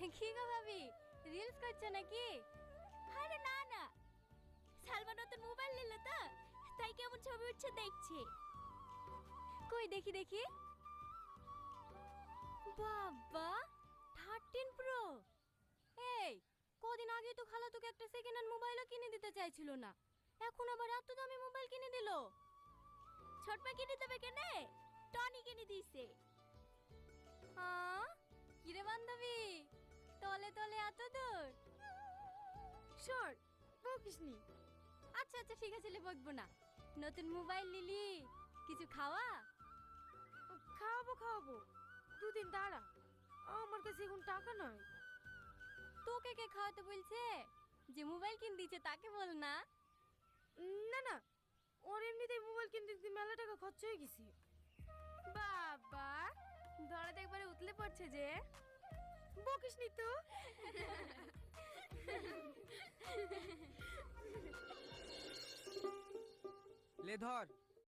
কি গো ভাবি, রিলস করছো নাকি? আরে না না, সালমা নতুন মোবাইল নিল তো, তাই কেমন ছবি উঠছে দেখছে। কই দেখি দেখি। বাবা, 13 প্রো। এই, কদিন আগে তো খালা তোকে একটা সেকেন্ড হ্যান্ড মোবাইলও কিনে দিতে চাইছিল না, এখন আবার এত দামি মোবাইল কিনে দিল। ছোটমা কিনে দেবে কেনে, টনি কিনে দিয়েছে। কিরে বান্ধবী, তলে তলে এত দূর? সর, বকিসনি। আচ্ছা আচ্ছা ঠিক আছে, বকবো না। নতুন মোবাইল নিলি, কিছু খাওয়া? খাওয়াবো খাওয়াবো, দুদিন দাঁড়া, আমার কাছে এখন টাকা নাই। তোকে কে খাওয়াতে বলছে? যে মোবাইল কিনে দিয়েছে তাকে বল না। না না, ওর এমনিতেই মোবাইল কিনতে দিতে মেলা টাকা খরচ হয়ে গেছে। বাবা, ধরাতে একবারে উতলে পড়ছে যে। বকিসনি তো। লে ধর।